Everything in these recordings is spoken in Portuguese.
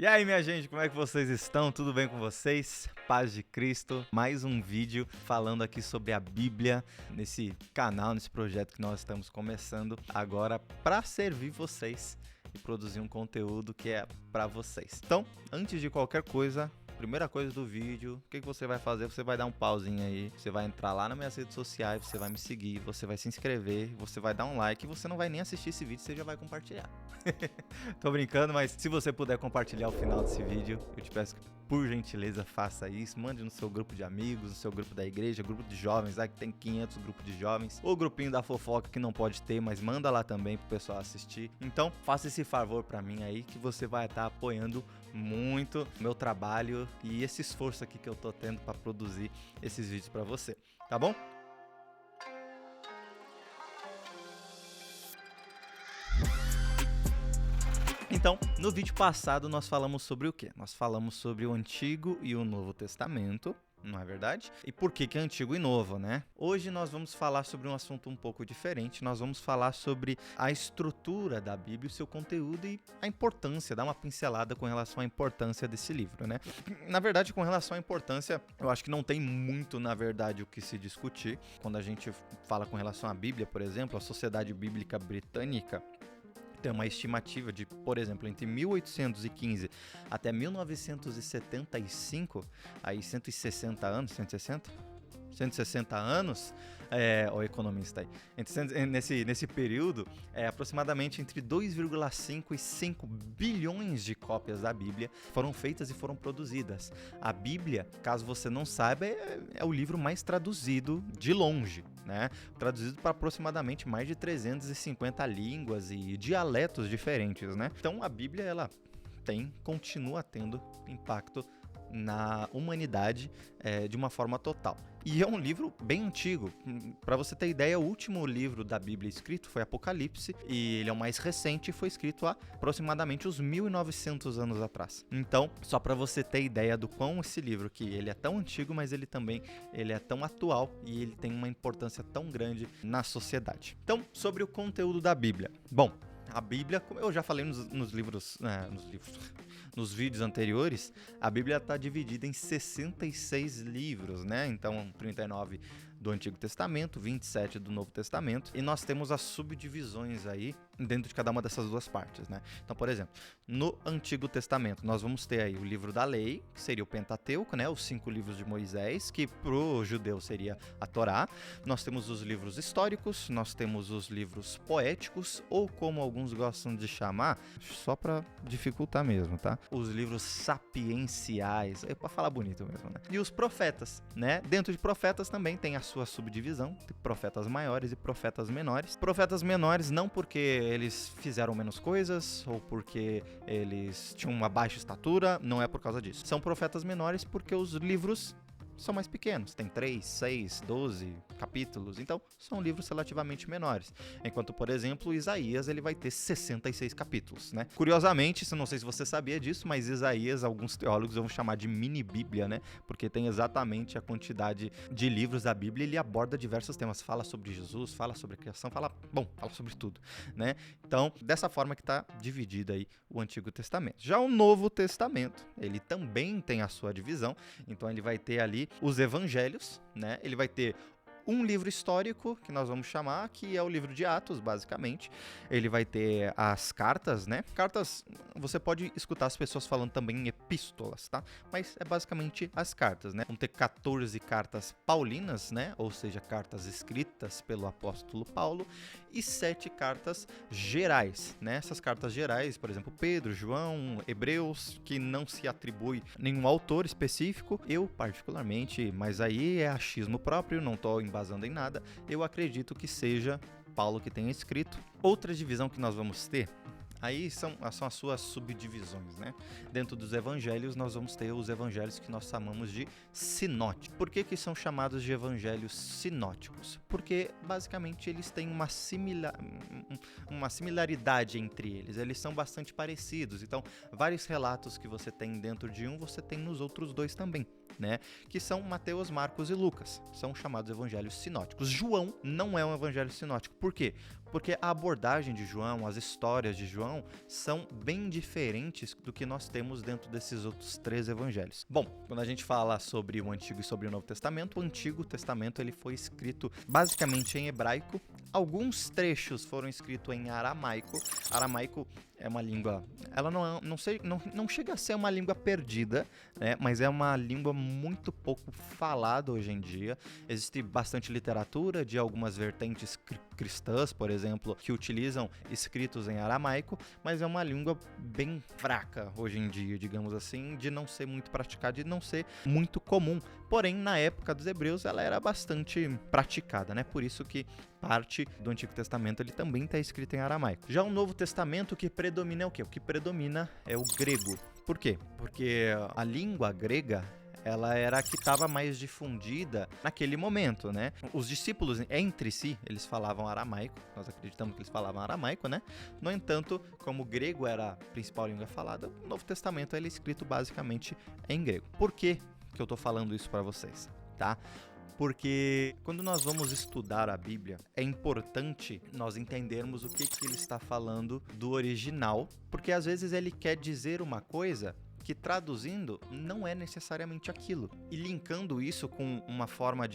E aí, minha gente, como é que vocês estão? Tudo bem com vocês? Paz de Cristo. Mais um vídeo falando aqui sobre a Bíblia nesse canal, nesse projeto que nós estamos começando agora para servir vocês e produzir um conteúdo que é para vocês. Então, antes de qualquer coisa, primeira coisa do vídeo, o que você vai fazer? Você vai dar um pauzinho aí, você vai entrar lá nas minhas redes sociais, você vai me seguir, você vai se inscrever, você vai dar um like e você não vai nem assistir esse vídeo, você já vai compartilhar. Tô brincando, mas se você puder compartilhar o final desse vídeo, eu te peço que, por gentileza, faça isso. Mande no seu grupo de amigos, no seu grupo da igreja, grupo de jovens, que tem 500 grupos de jovens, ou grupinho da fofoca que não pode ter, mas manda lá também pro pessoal assistir. Então, faça esse favor pra mim aí, que você vai estar apoiando muito meu trabalho e esse esforço aqui que eu tô tendo pra produzir esses vídeos pra você, tá bom? Então, no vídeo passado nós falamos sobre o quê? Nós falamos sobre o Antigo e o Novo Testamento, não é verdade? E por que é Antigo e Novo, né? Hoje nós vamos falar sobre um assunto um pouco diferente. Nós vamos falar sobre a estrutura da Bíblia, o seu conteúdo e a importância, dar uma pincelada com relação à importância desse livro, né? Na verdade, com relação à importância, eu acho que não tem muito, na verdade, o que se discutir. Quando a gente fala com relação à Bíblia, por exemplo, a Sociedade Bíblica Britânica tem uma estimativa de, por exemplo, entre 1815 até 1975, aí 160 anos, 160 anos, o economista aí, nesse período, aproximadamente entre 2,5 e 5 bilhões de cópias da Bíblia foram feitas e foram produzidas. A Bíblia, caso você não saiba, é o livro mais traduzido de longe, né? Traduzido para aproximadamente mais de 350 línguas e dialetos diferentes, né? Então a Bíblia, ela continua tendo impacto na humanidade de uma forma total. E é um livro bem antigo. Para você ter ideia, o último livro da Bíblia escrito foi Apocalipse, e ele é o mais recente e foi escrito há aproximadamente uns 1900 anos atrás. Então, só para você ter ideia do quão esse livro, que ele é tão antigo, mas ele é tão atual e ele tem uma importância tão grande na sociedade. Então, sobre o conteúdo da Bíblia. Bom, a Bíblia, como eu já falei nos vídeos anteriores, a Bíblia está dividida em 66 livros, né? Então, 39 do Antigo Testamento, 27 do Novo Testamento, e nós temos as subdivisões aí dentro de cada uma dessas duas partes, né? Então, por exemplo, no Antigo Testamento, nós vamos ter aí o livro da lei, que seria o Pentateuco, né? Os 5 livros de Moisés, que pro judeu seria a Torá. Nós temos os livros históricos, nós temos os livros poéticos, ou como alguns gostam de chamar, só para dificultar mesmo, tá? Os livros sapienciais, é para falar bonito mesmo, né? E os profetas, né? Dentro de profetas também tem a sua subdivisão, de profetas maiores e profetas menores. Profetas menores não porque eles fizeram menos coisas ou porque eles tinham uma baixa estatura, não é por causa disso. São profetas menores porque os livros são mais pequenos, tem 3, 6, 12 capítulos, então são livros relativamente menores. Enquanto, por exemplo, Isaías, ele vai ter 66 capítulos, né? Curiosamente, não sei se você sabia disso, mas Isaías, alguns teólogos vão chamar de mini-bíblia, né? Porque tem exatamente a quantidade de livros da Bíblia, ele aborda diversos temas, fala sobre Jesus, fala sobre a criação, fala sobre tudo, né? Então, dessa forma que está dividido aí o Antigo Testamento. Já o Novo Testamento, ele também tem a sua divisão, então ele vai ter ali os evangelhos, né? Ele vai ter um livro histórico, que nós vamos chamar, que é o livro de Atos, basicamente. Ele vai ter as cartas, né? Cartas, você pode escutar as pessoas falando também em epístolas, tá? Mas é basicamente as cartas, né? Vão ter 14 cartas paulinas, né? Ou seja, cartas escritas pelo apóstolo Paulo, e 7 cartas gerais, né? Essas cartas gerais, por exemplo, Pedro, João, Hebreus, que não se atribui nenhum autor específico. Eu, particularmente, mas aí é achismo próprio, não tô embasando em nada, eu acredito que seja Paulo que tenha escrito. Outra divisão que nós vamos ter, aí são as suas subdivisões, né? Dentro dos evangelhos, nós vamos ter os evangelhos que nós chamamos de sinóticos. Por que são chamados de evangelhos sinóticos? Porque, basicamente, eles têm uma similaridade entre eles. Eles são bastante parecidos. Então, vários relatos que você tem dentro de um, você tem nos outros dois também, né? Que são Mateus, Marcos e Lucas. São chamados evangelhos sinóticos. João não é um evangelho sinótico. Por quê? Porque a abordagem de João, as histórias de João, são bem diferentes do que nós temos dentro desses outros 3 evangelhos. Bom, quando a gente fala sobre o Antigo e sobre o Novo Testamento, o Antigo Testamento ele foi escrito basicamente em hebraico. Alguns trechos foram escritos em aramaico. Aramaico é uma língua, ela não chega a ser uma língua perdida, né? Mas é uma língua muito pouco falada hoje em dia. Existe bastante literatura de algumas vertentes cristãs, por exemplo, que utilizam escritos em aramaico, mas é uma língua bem fraca hoje em dia, digamos assim, de não ser muito praticada, de não ser muito comum. Porém, na época dos hebreus, ela era bastante praticada, né? Por isso que parte do Antigo Testamento ele também está escrito em aramaico. Já o Novo Testamento, o que predomina é o quê? O que predomina é o grego. Por quê? Porque a língua grega ela era a que estava mais difundida naquele momento, né? Os discípulos, entre si, eles falavam aramaico, nós acreditamos que eles falavam aramaico, né? No entanto, como o grego era a principal língua falada, o Novo Testamento ele é escrito basicamente em grego. Por que eu tô falando isso para vocês, tá? Porque quando nós vamos estudar a Bíblia, é importante nós entendermos o que ele está falando do original, porque às vezes ele quer dizer uma coisa que traduzindo não é necessariamente aquilo. E linkando isso com uma forma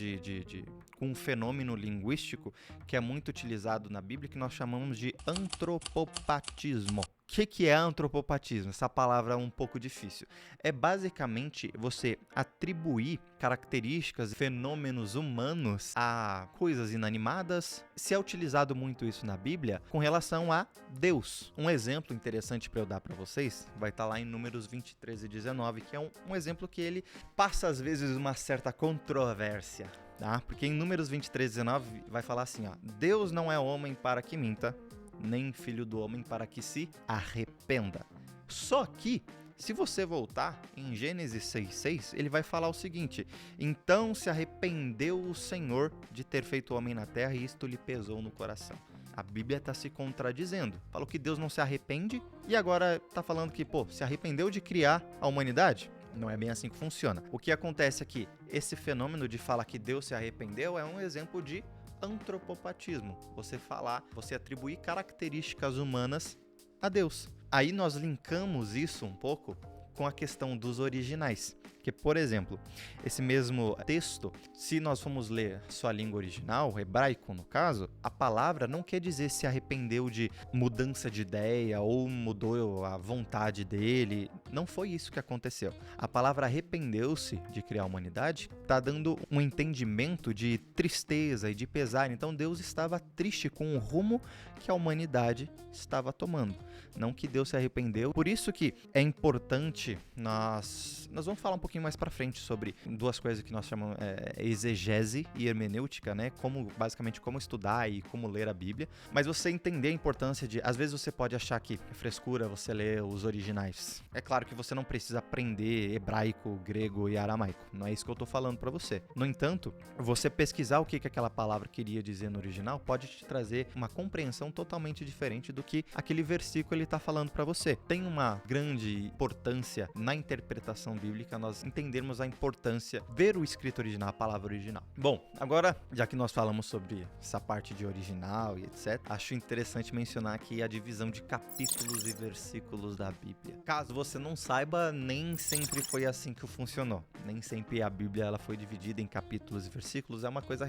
com um fenômeno linguístico que é muito utilizado na Bíblia, que nós chamamos de antropopatismo. O que é antropopatismo? Essa palavra é um pouco difícil. É basicamente você atribuir características, fenômenos humanos a coisas inanimadas. Se é utilizado muito isso na Bíblia com relação a Deus. Um exemplo interessante para eu dar para vocês vai estar lá em Números 23 e 19, que é um exemplo que ele passa às vezes uma certa controvérsia. Tá? Porque em Números 23 e 19 vai falar assim, ó, Deus não é homem para que minta, nem filho do homem para que se arrependa. Só que, se você voltar em Gênesis 6,6, ele vai falar o seguinte: então se arrependeu o Senhor de ter feito o homem na terra e isto lhe pesou no coração. A Bíblia está se contradizendo. Falou que Deus não se arrepende e agora está falando que, se arrependeu de criar a humanidade? Não é bem assim que funciona. O que acontece aqui? Esse fenômeno de falar que Deus se arrependeu é um exemplo de antropopatismo. Você atribuir características humanas a Deus. Aí nós linkamos isso um pouco com a questão dos originais. Que, por exemplo, esse mesmo texto, se nós formos ler sua língua original, hebraico no caso, a palavra não quer dizer se arrependeu de mudança de ideia ou mudou a vontade dele. Não foi isso que aconteceu. A palavra arrependeu-se de criar a humanidade está dando um entendimento de tristeza e de pesar. Então Deus estava triste com o rumo que a humanidade estava tomando. Não que Deus se arrependeu. Por isso que é importante nós vamos falar um pouquinho mais para frente sobre duas coisas que nós chamamos exegese e hermenêutica, né? Basicamente como estudar e como ler a Bíblia. Mas você entender a importância de... Às vezes você pode achar que é frescura você ler os originais. É claro que você não precisa aprender hebraico, grego e aramaico. Não é isso que eu tô falando para você. No entanto, você pesquisar o que aquela palavra queria dizer no original pode te trazer uma compreensão totalmente diferente do que aquele versículo ele tá falando para você. Tem uma grande importância na interpretação bíblica nós entendermos a importância, ver o escrito original, a palavra original. Bom, agora, já que nós falamos sobre essa parte de original e etc, acho interessante mencionar aqui a divisão de capítulos e versículos da Bíblia. Caso você não saiba, nem sempre foi assim que funcionou. Nem sempre a Bíblia ela foi dividida em capítulos e versículos. É uma coisa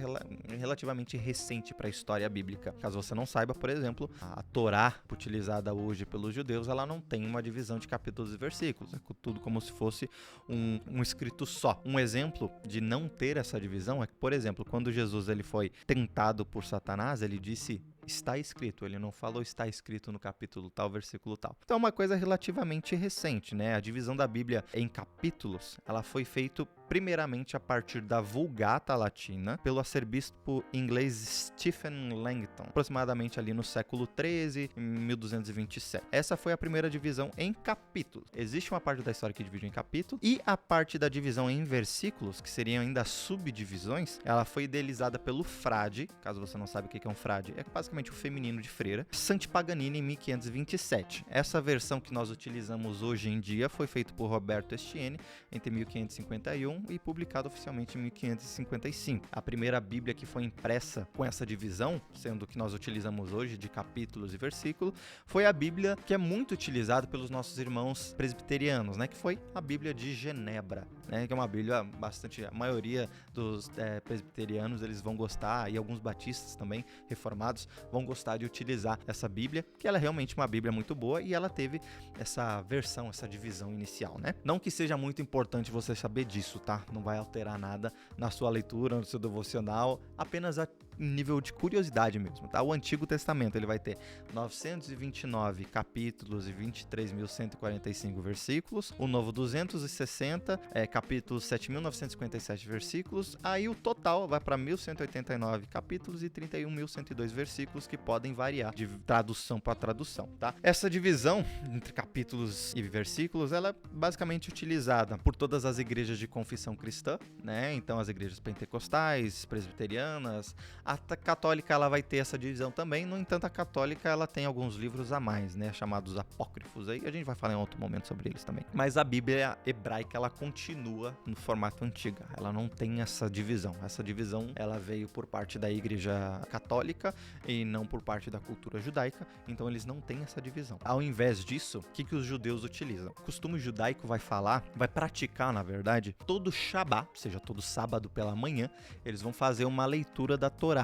relativamente recente para a história bíblica. Caso você não saiba, por exemplo, a Torá, utilizada hoje pelos judeus, ela não tem uma divisão de capítulos e versículos. É tudo como se fosse um escrito só. Um exemplo de não ter essa divisão é que, por exemplo, quando Jesus ele foi tentado por Satanás, ele disse... está escrito, ele não falou está escrito no capítulo tal, versículo tal. Então é uma coisa relativamente recente, né? A divisão da Bíblia em capítulos, ela foi feita primeiramente a partir da Vulgata Latina, pelo arcebispo inglês Stephen Langton, aproximadamente ali no século 13, em 1227. Essa foi a primeira divisão em capítulos. Existe uma parte da história que divide em capítulos, e a parte da divisão em versículos, que seriam ainda subdivisões, ela foi idealizada pelo Frade. Caso você não saiba o que é um frade, é basicamente praticamente o feminino de Freira, Santi Paganini em 1527. Essa versão que nós utilizamos hoje em dia foi feita por Roberto Estienne entre 1551 e publicada oficialmente em 1555. A primeira Bíblia que foi impressa com essa divisão, sendo que nós utilizamos hoje de capítulos e versículos, foi a Bíblia que é muito utilizada pelos nossos irmãos presbiterianos, né, que foi a Bíblia de Genebra, né, que é uma Bíblia bastante, a maioria dos presbiterianos eles vão gostar, e alguns batistas também, reformados, vão gostar de utilizar essa Bíblia, que ela é realmente uma Bíblia muito boa e ela teve essa versão, essa divisão inicial, né? Não que seja muito importante você saber disso, tá? Não vai alterar nada na sua leitura, no seu devocional, apenas a nível de curiosidade mesmo, tá? O Antigo Testamento, ele vai ter 929 capítulos e 23.145 versículos, o Novo 260, capítulos 7.957 versículos, aí o total vai para 1.189 capítulos e 31.102 versículos, que podem variar de tradução para tradução, tá? Essa divisão entre capítulos e versículos, ela é basicamente utilizada por todas as igrejas de confissão cristã, né? Então as igrejas pentecostais, presbiterianas, a católica ela vai ter essa divisão também. No entanto, a católica ela tem alguns livros a mais, né, chamados apócrifos, aí a gente vai falar em outro momento sobre eles também. Mas a Bíblia hebraica ela continua no formato antigo, ela não tem essa divisão. Essa divisão ela veio por parte da igreja católica e não por parte da cultura judaica, então eles não têm essa divisão. Ao invés disso, o que os judeus utilizam? O costume judaico vai praticar, na verdade, todo Shabá, ou seja, todo sábado pela manhã, eles vão fazer uma leitura da Torá.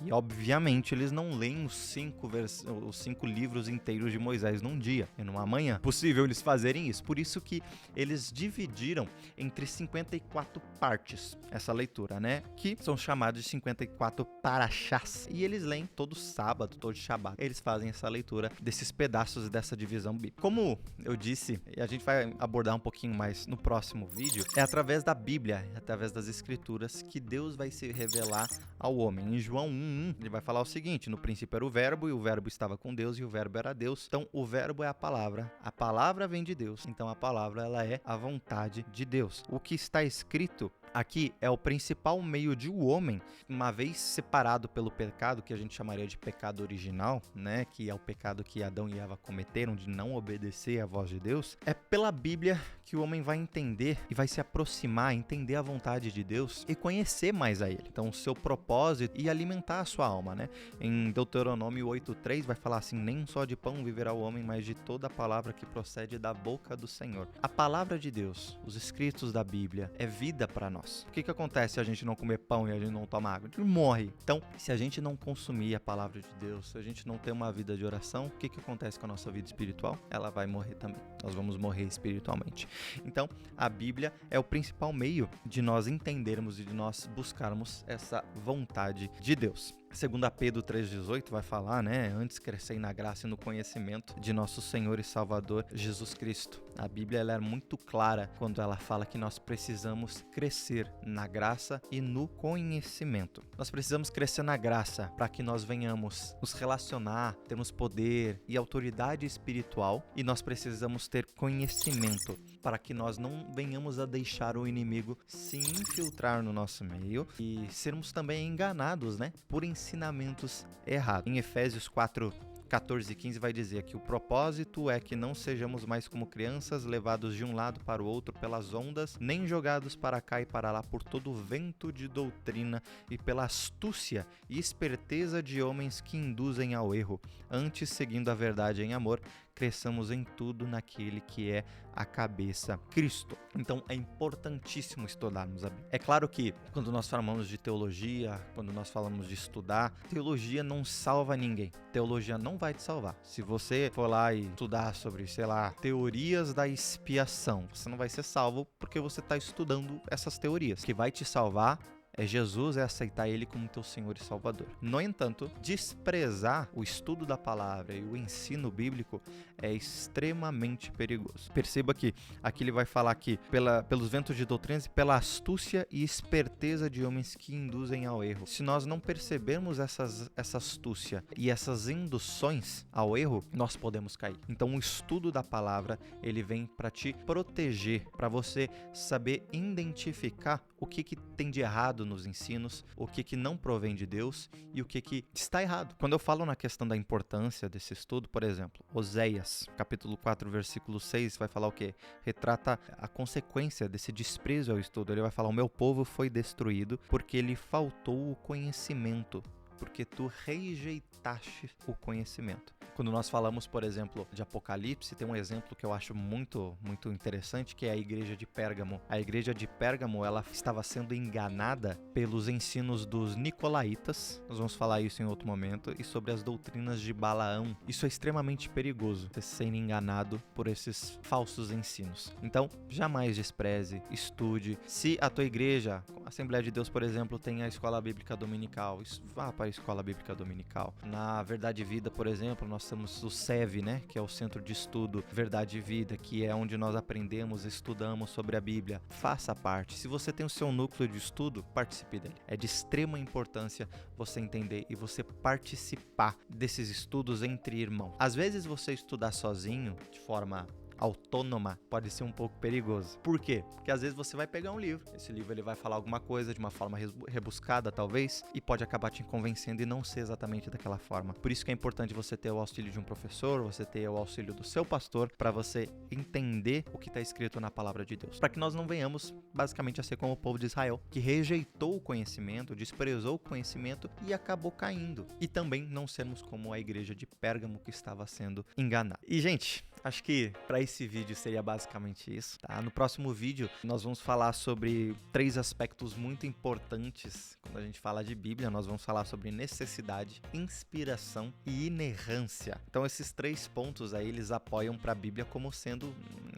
E, obviamente, eles não leem os 5 livros inteiros de Moisés num dia e numa manhã. Possível eles fazerem isso. Por isso que eles dividiram entre 54 partes essa leitura, né? Que são chamados de 54 parashás. E eles leem todo sábado, todo Shabat. Eles fazem essa leitura desses pedaços dessa divisão bíblica. Como eu disse, e a gente vai abordar um pouquinho mais no próximo vídeo, é através da Bíblia, através das Escrituras, que Deus vai se revelar ao homem. Em João 1, ele vai falar o seguinte: no princípio era o verbo, e o verbo estava com Deus, e o verbo era Deus. Então o verbo é a palavra vem de Deus, então a palavra ela é a vontade de Deus. O que está escrito aqui é o principal meio de o homem, uma vez separado pelo pecado, que a gente chamaria de pecado original, né, que é o pecado que Adão e Eva cometeram de não obedecer à voz de Deus, é pela Bíblia que o homem vai entender e vai se aproximar, entender a vontade de Deus e conhecer mais a Ele. Então, o seu propósito e alimentar a sua alma, né? Em Deuteronômio 8:3 vai falar assim: nem só de pão viverá o homem, mas de toda a palavra que procede da boca do Senhor. A palavra de Deus, os escritos da Bíblia, é vida para nós. O que acontece se a gente não comer pão e a gente não tomar água? A gente morre. Então, se a gente não consumir a palavra de Deus, se a gente não ter uma vida de oração, o que acontece com a nossa vida espiritual? Ela vai morrer também. Nós vamos morrer espiritualmente. Então, a Bíblia é o principal meio de nós entendermos e de nós buscarmos essa vontade de Deus. 2 Pedro 3,18 vai falar, né? Antes crescei na graça e no conhecimento de nosso Senhor e Salvador Jesus Cristo. A Bíblia ela é muito clara quando ela fala que nós precisamos crescer na graça e no conhecimento. Nós precisamos crescer na graça para que nós venhamos nos relacionar, termos poder e autoridade espiritual, e nós precisamos ter conhecimento para que nós não venhamos a deixar o inimigo se infiltrar no nosso meio e sermos também enganados, né, por ensinamentos errados. Em Efésios 4:14 e 15 vai dizer que o propósito é que não sejamos mais como crianças, levados de um lado para o outro pelas ondas, nem jogados para cá e para lá por todo o vento de doutrina e pela astúcia e esperteza de homens que induzem ao erro. Antes, seguindo a verdade em amor, cresçamos em tudo naquele que é a cabeça, Cristo. Então é importantíssimo estudarmos a Bíblia. É claro que quando nós falamos de teologia, quando nós falamos de estudar, teologia não salva ninguém. Teologia não vai te salvar. Se você for lá e estudar sobre, sei lá, teorias da expiação, você não vai ser salvo porque você está estudando essas teorias. O que vai te salvar é Jesus, é aceitar Ele como teu Senhor e Salvador. No entanto, desprezar o estudo da palavra e o ensino bíblico é extremamente perigoso. Perceba que aqui ele vai falar que pelos ventos de doutrinas e pela astúcia e esperteza de homens que induzem ao erro. Se nós não percebermos essa astúcia e essas induções ao erro, nós podemos cair. Então o estudo da palavra, ele vem para te proteger, para você saber identificar o que tem de errado nos ensinos, o que não provém de Deus e o que está errado. Quando eu falo na questão da importância desse estudo, por exemplo, Oséias, capítulo 4, versículo 6, vai falar o quê? Retrata a consequência desse desprezo ao estudo. Ele vai falar: o meu povo foi destruído porque lhe faltou o conhecimento, porque tu rejeitaste o conhecimento. Quando nós falamos, por exemplo, de Apocalipse, tem um exemplo que eu acho muito interessante, que é a igreja de Pérgamo. A igreja de Pérgamo, ela estava sendo enganada pelos ensinos dos nicolaítas, nós vamos falar isso em outro momento, e sobre as doutrinas de Balaão. Isso é extremamente perigoso, você sendo enganado por esses falsos ensinos. Então, jamais despreze, estude. Se a tua igreja, a Assembleia de Deus, por exemplo, tem a escola bíblica dominical, vá para a escola bíblica dominical. Na Verdade e Vida, por exemplo, nós temos o SEV, né, que é o Centro de Estudo Verdade e Vida, que é onde nós aprendemos, estudamos sobre a Bíblia. Faça parte. Se você tem o seu núcleo de estudo, participe dele. É de extrema importância você entender e você participar desses estudos entre irmãos. Às vezes você estudar sozinho, de forma autônoma, pode ser um pouco perigoso. Por quê? Porque às vezes você vai pegar um livro, esse livro ele vai falar alguma coisa de uma forma rebuscada talvez, e pode acabar te convencendo e não ser exatamente daquela forma. Por isso que é importante você ter o auxílio de um professor, você ter o auxílio do seu pastor, para você entender o que está escrito na palavra de Deus, para que nós não venhamos basicamente a ser como o povo de Israel, que rejeitou o conhecimento, desprezou o conhecimento e acabou caindo, e também não sermos como a igreja de Pérgamo, que estava sendo enganada. E gente, acho que para esse vídeo seria basicamente isso, tá? No próximo vídeo nós vamos falar sobre 3 aspectos muito importantes quando a gente fala de Bíblia. Nós vamos falar sobre necessidade, inspiração e inerrância. Então esses 3 pontos aí, eles apoiam para a Bíblia como sendo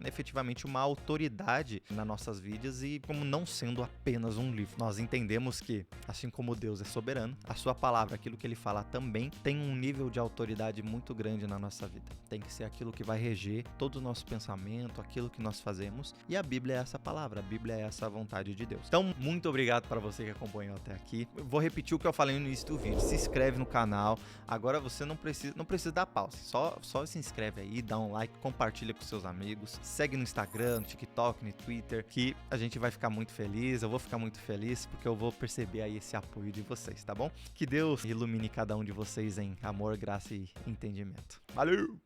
efetivamente uma autoridade nas nossas vidas e como não sendo apenas um livro. Nós entendemos que, assim como Deus é soberano, a sua palavra, aquilo que ele fala também tem um nível de autoridade muito grande na nossa vida. Tem que ser aquilo que vai reger todo o nosso pensamento, aquilo que nós fazemos, e a Bíblia é essa palavra, a Bíblia é essa vontade de Deus. Então, muito obrigado para você que acompanhou até aqui. Eu vou repetir o que eu falei no início do vídeo: se inscreve no canal. Agora você não precisa dar pausa, só se inscreve aí, dá um like, compartilha com seus amigos, segue no Instagram, no TikTok, no Twitter, que a gente vai ficar muito feliz, eu vou ficar muito feliz, porque eu vou perceber aí esse apoio de vocês, tá bom? Que Deus ilumine cada um de vocês em amor, graça e entendimento. Valeu!